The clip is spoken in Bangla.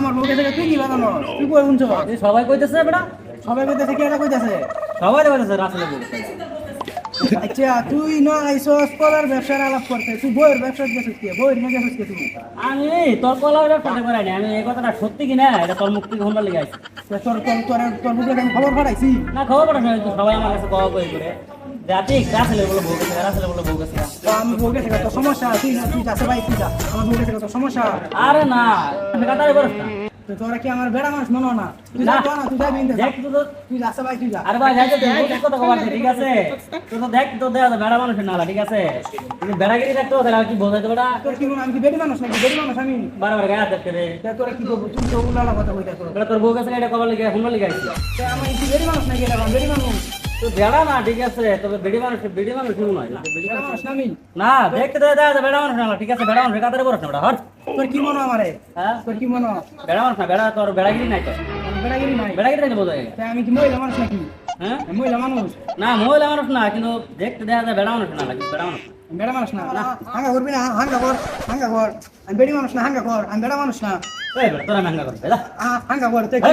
আমার মুখে থেকে তুই কি বানানো তুই কই শুনছ সবাই কইতেছে বেটা, সবাই কইতেছে কি এটা কইতেছে সবাই কইতেছে রাসেল বউ। আচ্ছা তুই না আইসস কলার ব্যবসার আলাপ করতে তুই বইয়ের ব্যবসা গেছিস কি বইয়ের নিয়ে গেছিস কি তুই আমি তোর কলার ব্যবসাতে করাই না, আমি এই কথাটা সত্যি কিনা এটা তোর মুখ থেকে শুনবার লেগে আইছি। তোর তোর তোর তোর মুখে আমি খবর পাঠাইছি না খবর পড়া শুনে সবাই আমার কাছে কওয়া কই করে জাতি রাসেল বলে বউ গেছে, রাসেল বলে বউ গেছে। তো আমি বউ গেছে তোর সমস্যা তুই না তুই যাচ্ছে ভাই তুই যা আমার বউ গেছে তোর সমস্যা আরে না আমি কাতারে বরস না। তো তোরা কি আমার বেড়া মানুষ মনে না তুই যা না তুই যাবি না দেখ তো, তুই যাচ্ছে ভাই তুই যা আরে ভাই যাইতে তুই কথা কবার দে, ঠিক আছে? তো তো দেখ তো দেয়া বেড়া মানুষের নালা, ঠিক আছে? তুমি বেড়াগিরি দেখতো তাহলে আর কি বোঝাইতে বেটা তোর কি মনে আমি কি বেড়ি মানুষ নাকি বেড়ি মানুষ আমি বারবার গায়ে দেখতে রে। তোরা কি করবো তুই তো উল্লালা কথা কইতা তোর বেটা তোর বউ গেছে এটা কবার লেগে শুনবার লেগে আইছি। আমি কি বেড়ি মানুষ নাকি এটা বেড়ি মানুষ তো বেড়া না, ঠিক আছে? তবে বেড়ি মানুষ শুরু নয়। বেড়া মানুষ না আমি না দেখতে দেয়া বেড়া মানুষ নালা, ঠিক আছে? বেড়া মানুষ কাতারে বরস না বেটা, হট। তোর কি মনে আমারে হ্যাঁ তোর কি মনে বেড়া মানুষ না, বেড়া তোর বেড়াগিরি নাই তো, বেড়াগিরি নাই বেড়াগিরি নাই বোঝায়। তাই আমি কি মহিলা মানুষ নাকি হ্যাঁ মহিলা মানুষ না মহিলা মানুষ না, কিন্তু দেখতে দেয়া যায় বেড়া মানুষ না, কিন্তু বেড়া মানুষ না। বেড়া মানুষ না হাঙ্গা করবি না হাঙ্গা কর আমি বেড়ি মানুষ না হাঙ্গা কর আমি বেড়া মানুষ না এই বেটা তোরা মেহঙ্গা করবে যা। হাঙ্গা কর তুই কি